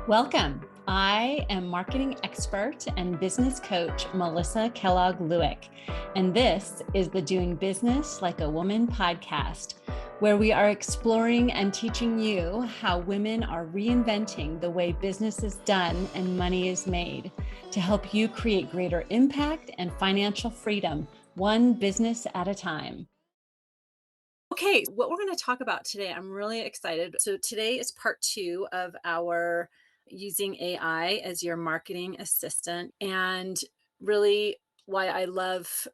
Welcome. I am marketing expert and business coach Melissa Kellogg-Lewick, and this is the Doing Business Like a Woman podcast, where we are exploring and teaching you how women are reinventing the way business is done and money is made to help you create greater impact and financial freedom, one business at a time. Okay, what we're going to talk about today, I'm really excited. So today is part 2 of our using AI as your marketing assistant, and really why I love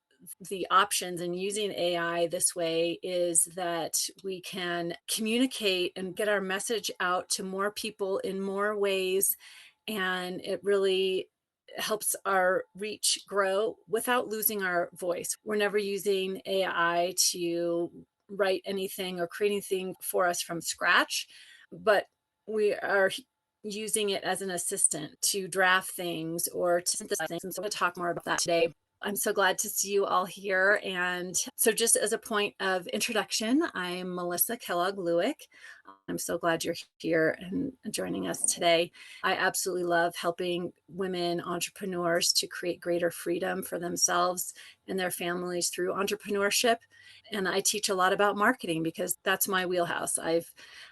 the options in using AI this way is that we can communicate and get our message out to more people in more ways, and it really helps our reach grow without losing our voice. We're never using AI to write anything or create anything for us from scratch, but we are using it as an assistant to draft things or to synthesize things. And so we'll talk more about that today. I'm so glad to see you all here. And so just as a point of introduction, I'm Melissa Kellogg-Lewick. I'm so glad you're here and joining us today. I absolutely love helping women entrepreneurs to create greater freedom for themselves and their families through entrepreneurship. And I teach a lot about marketing because that's my wheelhouse. I've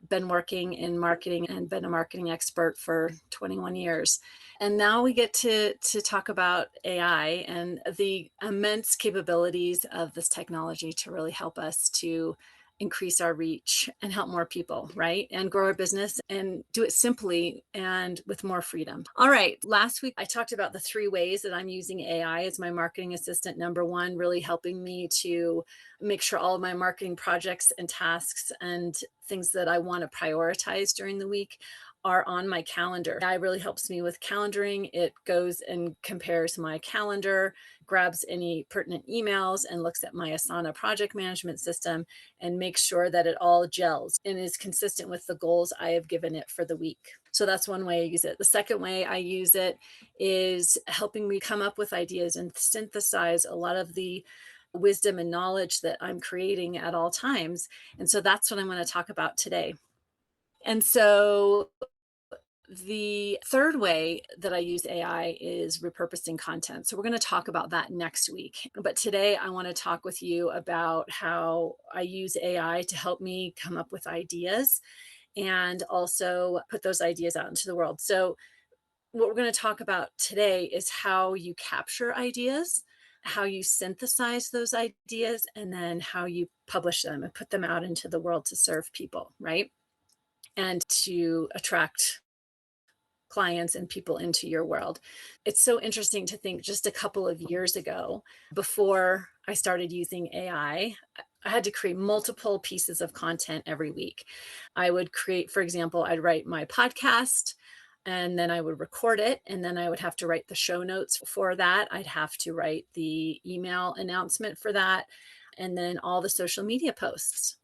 been working in marketing and been a marketing expert for 21 years. And now we get to talk about AI and the immense capabilities of this technology to really help us to increase our reach and help more people, right? And grow our business and do it simply and with more freedom. All right. Last week, I talked about the 3 ways that I'm using AI as my marketing assistant. Number 1, really helping me to make sure all of my marketing projects and tasks and things that I want to prioritize during the week are on my calendar. AI really helps me with calendaring. It goes and compares my calendar, grabs any pertinent emails, and looks at my Asana project management system and makes sure that it all gels and is consistent with the goals I have given it for the week. So that's one way I use it. The second way I use it is helping me come up with ideas and synthesize a lot of the wisdom and knowledge that I'm creating at all times. And so that's what I'm going to talk about today. And so the third way that I use AI is repurposing content. So we're going to talk about that next week. But today I want to talk with you about how I use AI to help me come up with ideas and also put those ideas out into the world. So what we're going to talk about today is how you capture ideas, how you synthesize those ideas, and then how you publish them and put them out into the world to serve people, right? And to attract clients and people into your world. It's so interesting to think just a couple of years ago, before I started using AI, I had to create multiple pieces of content every week. I would create, for example, I'd write my podcast and then I would record it. And then I would have to write the show notes for that. I'd have to write the email announcement for that. And then all the social media posts.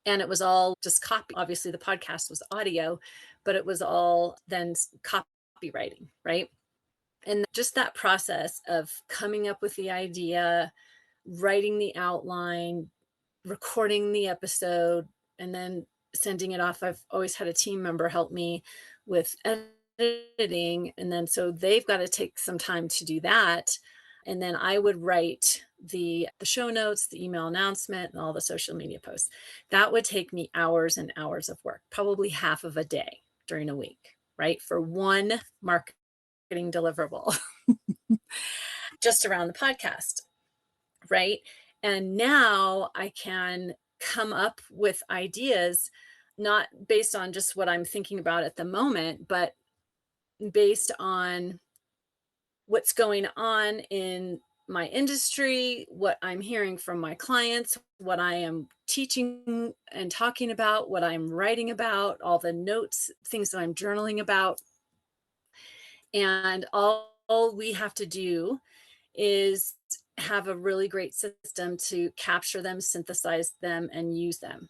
And it was all just copy. Obviously, the podcast was audio, but it was all then copywriting, right? And just that process of coming up with the idea, writing the outline, recording the episode, and then sending it off. I've always had a team member help me with editing. And then so they've got to take some time to do that. And then I would write the show notes, the email announcement, and all the social media posts. That would take me hours and hours of work, probably half of a day during a week, right? For one marketing deliverable, just around the podcast, right? And now I can come up with ideas, not based on just what I'm thinking about at the moment, but based on what's going on in my industry, what I'm hearing from my clients, what I am teaching and talking about, what I'm writing about, all the notes, things that I'm journaling about. And all we have to do is have a really great system to capture them, synthesize them, and use them.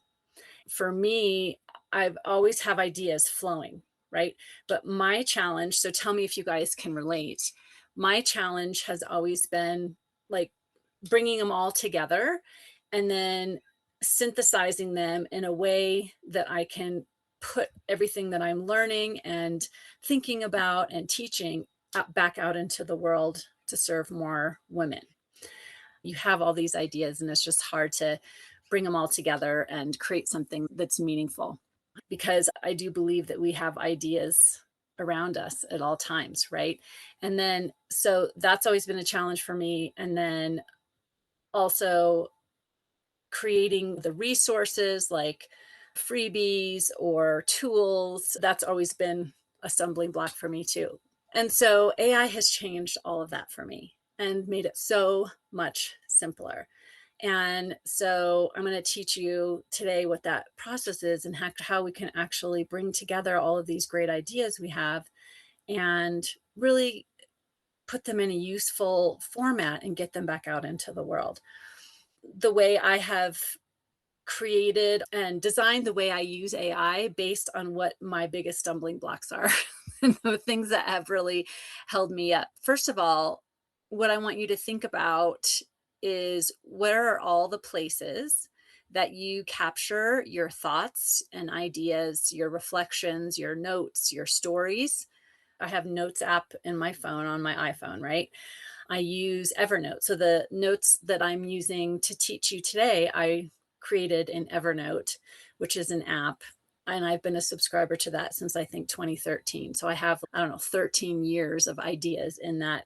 For me, I've always have ideas flowing, right? But my challenge, so tell me if you guys can relate. My challenge has always been like bringing them all together and then synthesizing them in a way that I can put everything that I'm learning and thinking about and teaching back out into the world to serve more women. You have all these ideas, and it's just hard to bring them all together and create something that's meaningful, because I do believe that we have ideas around us at all times, right? And then, so that's always been a challenge for me. And then also creating the resources like freebies or tools, that's always been a stumbling block for me too. And so AI has changed all of that for me and made it so much simpler. And so I'm going to teach you today what that process is and how we can actually bring together all of these great ideas we have and really put them in a useful format and get them back out into the world. The way I have created and designed the way I use AI based on what my biggest stumbling blocks are and the things that have really held me up. First of all, what I want you to think about is, where are all the places that you capture your thoughts and ideas, your reflections, your notes, your stories? I have notes app in my phone, on my iPhone, right? I use Evernote. So the notes that I'm using to teach you today, I created in Evernote, which is an app. And I've been a subscriber to that since I think 2013. So I have, I don't know, 13 years of ideas in that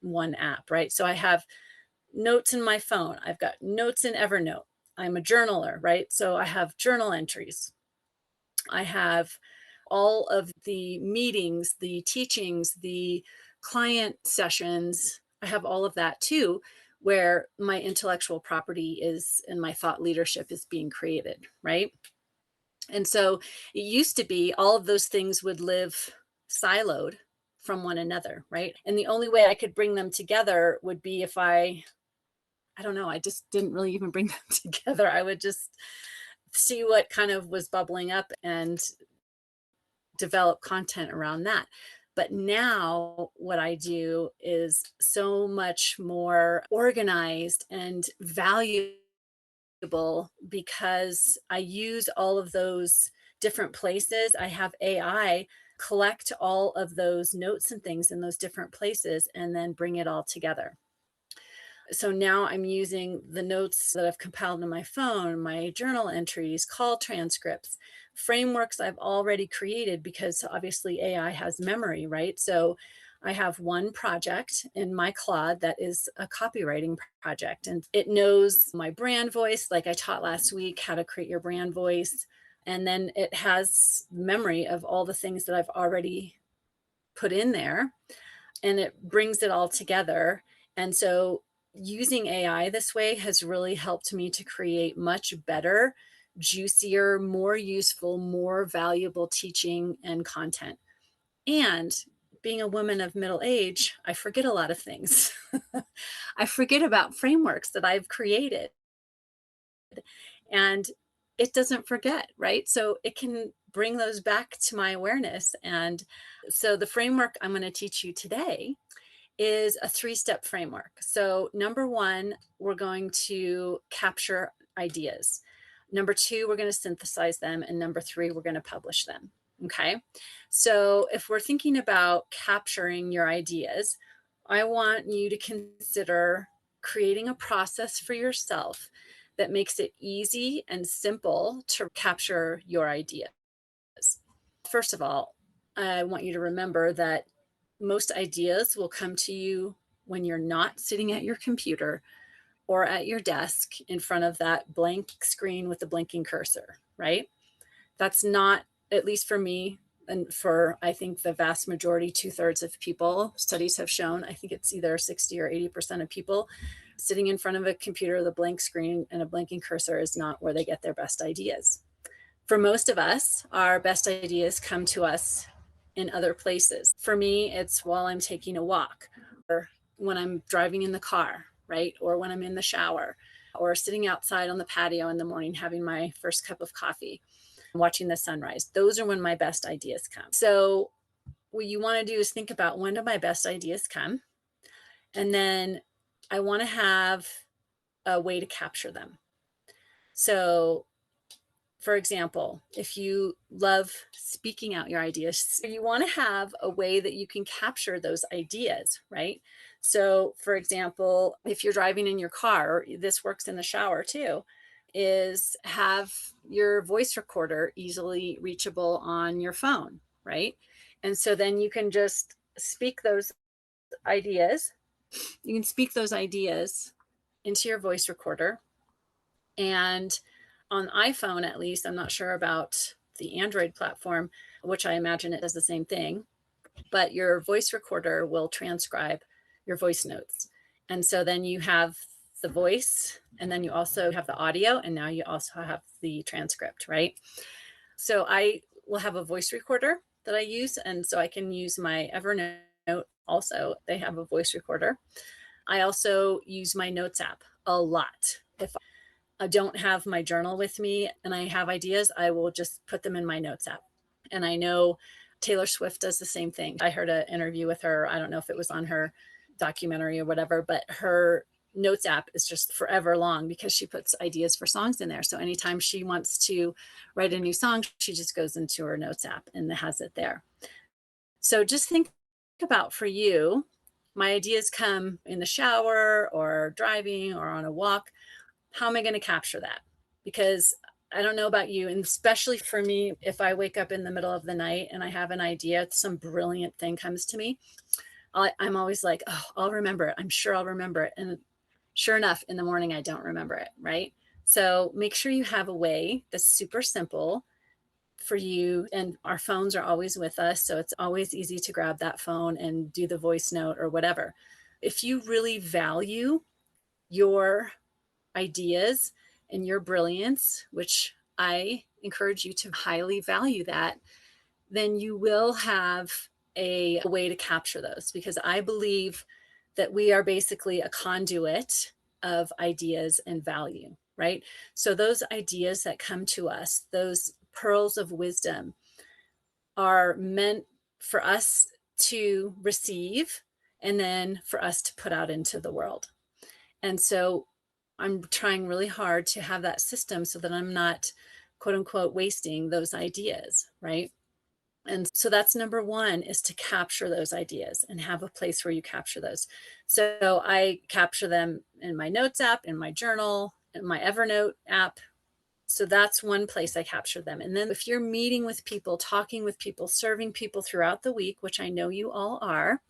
one app, right? So I have notes in my phone. I've got notes in Evernote. I'm a journaler, right? So I have journal entries. I have all of the meetings, the teachings, the client sessions. I have all of that too, where my intellectual property is and my thought leadership is being created, right? And so it used to be all of those things would live siloed from one another, right? And the only way I could bring them together would be if I don't know, I just didn't really even bring them together. I would just see what kind of was bubbling up and develop content around that. But now what I do is so much more organized and valuable because I use all of those different places. I have AI collect all of those notes and things in those different places and then bring it all together. So now I'm using the notes that I've compiled in my phone, my journal entries, call transcripts, frameworks I've already created, because obviously AI has memory, right? So I have one project in my Claude that is a copywriting project, and it knows my brand voice, like I taught last week, how to create your brand voice. And then it has memory of all the things that I've already put in there, and it brings it all together. And so using AI this way has really helped me to create much better, juicier, more useful, more valuable teaching and content. And being a woman of middle age, I forget a lot of things. I forget about frameworks that I've created, and it doesn't forget, right? So it can bring those back to my awareness. And so the framework I'm going to teach you today is a 3-step framework. So number 1, we're going to capture ideas. Number 2, we're going to synthesize them. And number 3, we're going to publish them. Okay. So if we're thinking about capturing your ideas, I want you to consider creating a process for yourself that makes it easy and simple to capture your ideas. First of all, I want you to remember that most ideas will come to you when you're not sitting at your computer or at your desk in front of that blank screen with the blinking cursor, right? That's not, at least for me, and for I think the vast majority, 2/3 of people, studies have shown, I think it's either 60 or 80% of people, sitting in front of a computer with a blank screen and a blinking cursor is not where they get their best ideas. For most of us, our best ideas come to us in other places. For me, it's while I'm taking a walk, or when I'm driving in the car, right? Or when I'm in the shower, or sitting outside on the patio in the morning having my first cup of coffee, watching the sunrise. Those are when my best ideas come. So what you want to do is think about, when do my best ideas come? And then I want to have a way to capture them. So For example, if you love speaking out your ideas, you want to have a way that you can capture those ideas, right? So, for example, if you're driving in your car, or this works in the shower too, is have your voice recorder easily reachable on your phone, right? And so then you can just speak those ideas. You can speak those ideas into your voice recorder. And on iPhone, at least, I'm not sure about the Android platform, which I imagine it does the same thing, but your voice recorder will transcribe your voice notes. And so then you have the voice, and then you also have the audio, and now you also have the transcript, right? So I will have a voice recorder that I use, and so I can use my Evernote also. They have a voice recorder. I also use my Notes app a lot. If I don't have my journal with me and I have ideas, I will just put them in my Notes app. And I know Taylor Swift does the same thing. I heard an interview with her. I don't know if it was on her documentary or whatever, but her Notes app is just forever long because she puts ideas for songs in there. So anytime she wants to write a new song, she just goes into her Notes app and has it there. So just think about, for you, my ideas come in the shower or driving or on a walk. How am I going to capture that? Because I don't know about you, and especially for me, if I wake up in the middle of the night and I have an idea, some brilliant thing comes to me, I'm always like, oh, I'll remember it. I'm sure I'll remember it. And sure enough, in the morning, I don't remember it, right? So make sure you have a way that's super simple for you. And our phones are always with us. So it's always easy to grab that phone and do the voice note or whatever. If you really value your ideas and your brilliance, which I encourage you to highly value that, then you will have a way to capture those, because I believe that we are basically a conduit of ideas and value, right? So those ideas that come to us, those pearls of wisdom, are meant for us to receive and then for us to put out into the world. And so I'm trying really hard to have that system so that I'm not, quote unquote, wasting those ideas, right? And so that's number one, is to capture those ideas and have a place where you capture those. So I capture them in my Notes app, in my journal, in my Evernote app. So that's one place I capture them. And then if you're meeting with people, talking with people, serving people throughout the week, which I know you all are,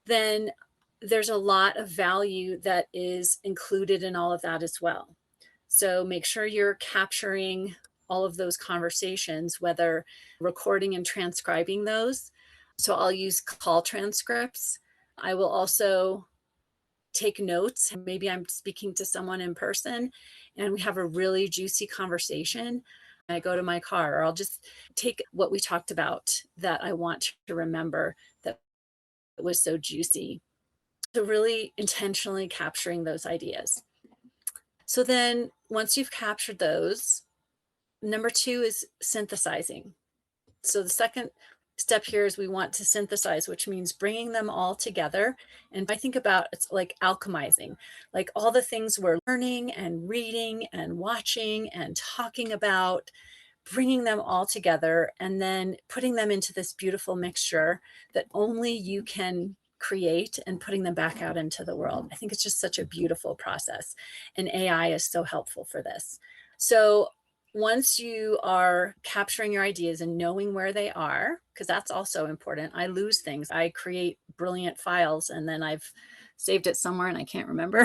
then there's a lot of value that is included in all of that as well. So make sure you're capturing all of those conversations, whether recording and transcribing those. So I'll use call transcripts. I will also take notes. Maybe I'm speaking to someone in person and we have a really juicy conversation. I go to my car, or I'll just take what we talked about that I want to remember that was so juicy. So really intentionally capturing those ideas. So then once you've captured those, number two is synthesizing. So the second step here is we want to synthesize, which means bringing them all together. And I think about, it's like alchemizing, like all the things we're learning and reading and watching and talking about, bringing them all together and then putting them into this beautiful mixture that only you can create, and putting them back out into the world. I think it's just such a beautiful process. And AI is so helpful for this. So once you are capturing your ideas and knowing where they are, because that's also important. I lose things. I create brilliant files and then I've saved it somewhere and I can't remember.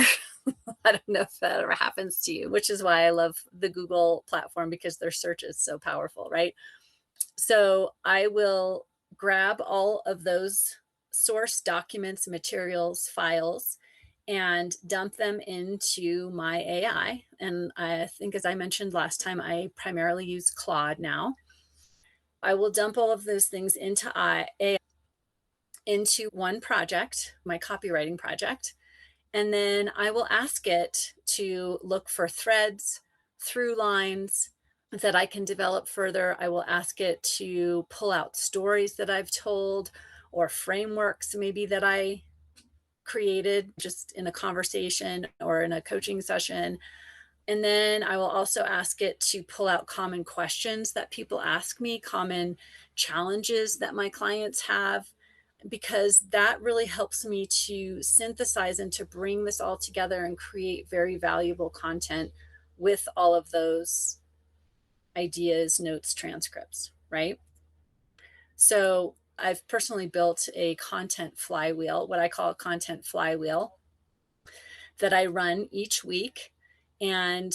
I don't know if that ever happens to you, which is why I love the Google platform, because their search is so powerful, right? So I will grab all of those source documents, materials, files, and dump them into my AI. And I think, as I mentioned last time, I primarily use Claude now. I will dump all of those things into AI, into one project, my copywriting project. And then I will ask it to look for threads, through lines that I can develop further. I will ask it to pull out stories that I've told, or frameworks maybe that I created just in a conversation or in a coaching session. And then I will also ask it to pull out common questions that people ask me, common challenges that my clients have, because that really helps me to synthesize and to bring this all together and create very valuable content with all of those ideas, notes, transcripts, right? So I've personally built a content flywheel, what I call a content flywheel, that I run each week. And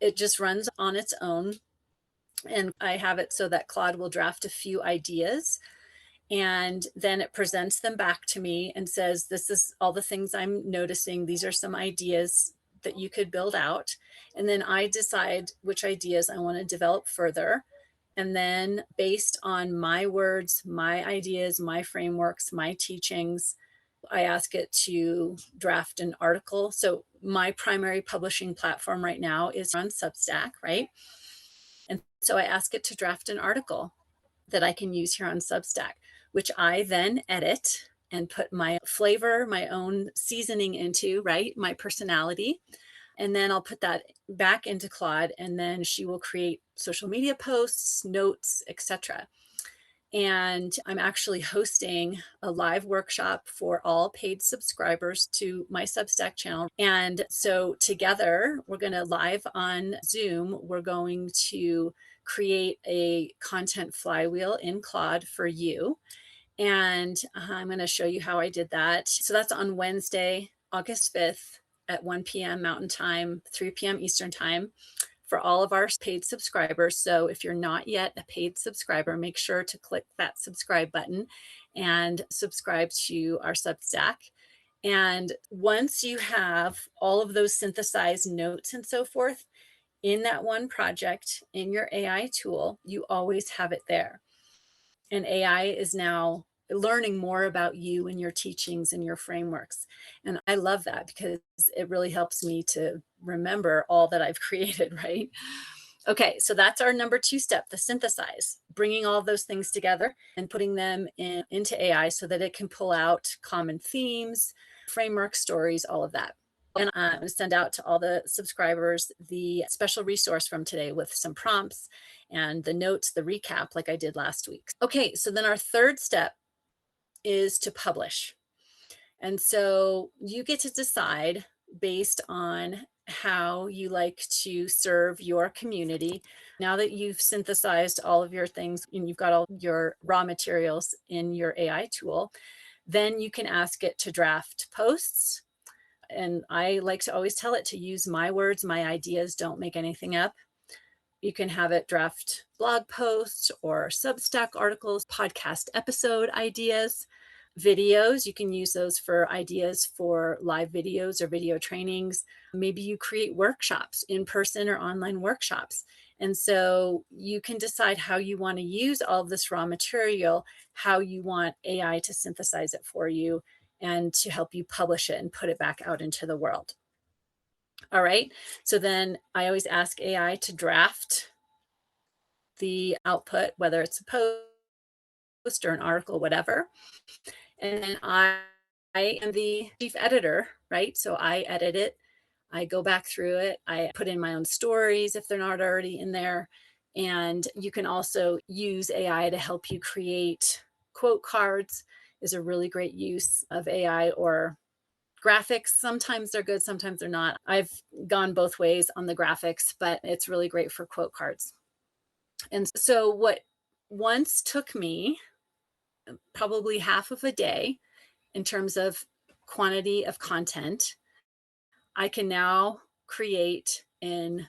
it just runs on its own. And I have it so that Claude will draft a few ideas and then it presents them back to me and says, this is all the things I'm noticing. These are some ideas that you could build out. And then I decide which ideas I want to develop further. And then based on my words, my ideas, my frameworks, my teachings, I ask it to draft an article. So my primary publishing platform right now is on Substack, right? And so I ask it to draft an article that I can use here on Substack, which I then edit and put my flavor, my own seasoning into, right? My personality. And then I'll put that back into Claude, and then she will create social media posts, notes, etc. And I'm actually hosting a live workshop for all paid subscribers to my Substack channel. And so together, we're going to live on Zoom. We're going to create a content flywheel in Claude for you. And I'm going to show you how I did that. So that's on Wednesday, August 5th at 1 p.m. Mountain Time, 3 p.m. Eastern Time, for all of our paid subscribers. So if you're not yet a paid subscriber, make sure to click that subscribe button and subscribe to our Substack. And once you have all of those synthesized notes and so forth in that one project in your AI tool, you always have it there. And AI is now learning more about you and your teachings and your frameworks. And I love that because it really helps me to remember all that I've created, right? Okay, so that's our number 2 step, the synthesize, bringing all those things together and putting them into AI so that it can pull out common themes, framework stories, all of that. And I'm going to send out to all the subscribers the special resource from today with some prompts and the notes, the recap, like I did last week. Okay, so then our third step is to publish. And so you get to decide based on how you like to serve your community. Now that you've synthesized all of your things and you've got all your raw materials in your AI tool, then you can ask it to draft posts. And I like to always tell it to use my words, my ideas, don't make anything up. You can have it draft blog posts or Substack articles, podcast episode ideas, videos. You can use those for ideas for live videos or video trainings. Maybe you create workshops, in person or online workshops. And so you can decide how you want to use all of this raw material, how you want AI to synthesize it for you and to help you publish it and put it back out into the world. All right. So then I always ask AI to draft the output, whether it's a post or an article, whatever. And then I am the chief editor, right? So I edit it. I go back through it. I put in my own stories if they're not already in there. And you can also use AI to help you create quote cards is a really great use of AI, or graphics. Sometimes they're good, sometimes they're not. I've gone both ways on the graphics, but it's really great for quote cards. And so what once took me probably half of a day in terms of quantity of content, I can now create in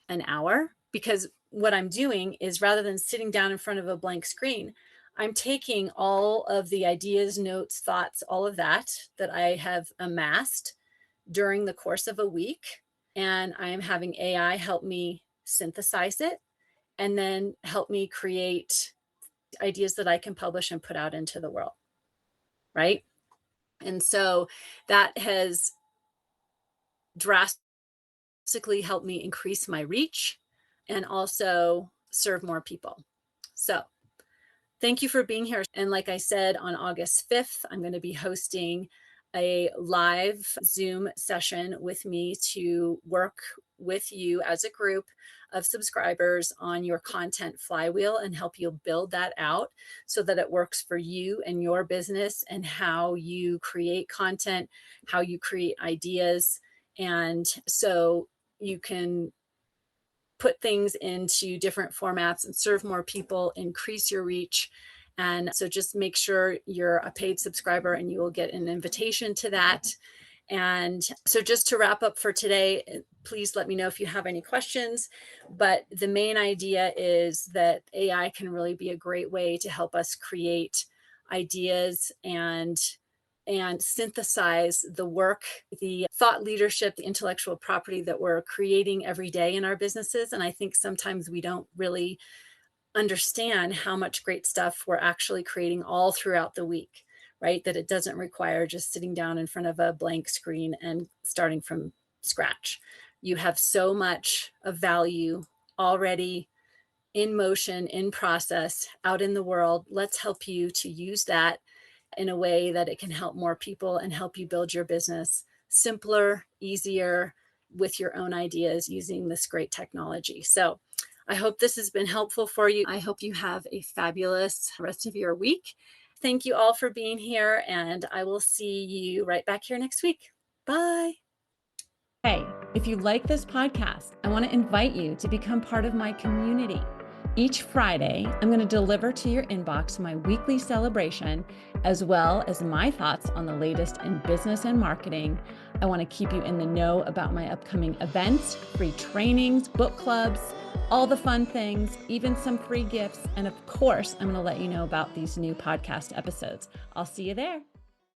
an hour, because what I'm doing is, rather than sitting down in front of a blank screen, I'm taking all of the ideas, notes, thoughts, all of that I have amassed during the course of a week, and I am having AI help me synthesize it and then help me create ideas that I can publish and put out into the world, right? And so that has drastically helped me increase my reach and also serve more people. So thank you for being here. And like I said, on August 5th, I'm going to be hosting a live Zoom session with me to work with you as a group of subscribers on your content flywheel and help you build that out so that it works for you and your business and how you create content, how you create ideas. And so you can put things into different formats and serve more people, increase your reach. And so just make sure you're a paid subscriber and you will get an invitation to that. And so just to wrap up for today, please let me know if you have any questions. But the main idea is that AI can really be a great way to help us create ideas and synthesize the work, the thought leadership, the intellectual property that we're creating every day in our businesses. And I think sometimes we don't really understand how much great stuff we're actually creating all throughout the week, right? That it doesn't require just sitting down in front of a blank screen and starting from scratch. You have so much of value already in motion, in process, out in the world. Let's help you to use that in a way that it can help more people and help you build your business simpler, easier, with your own ideas using this great technology. So I hope this has been helpful for you. I hope you have a fabulous rest of your week. Thank you all for being here, and I will see you right back here next week. Bye. Hey, if you like this podcast, I want to invite you to become part of my community. Each Friday, I'm going to deliver to your inbox my weekly celebration, as well as my thoughts on the latest in business and marketing. I want to keep you in the know about my upcoming events, free trainings, book clubs, all the fun things, even some free gifts. And of course, I'm going to let you know about these new podcast episodes. I'll see you there.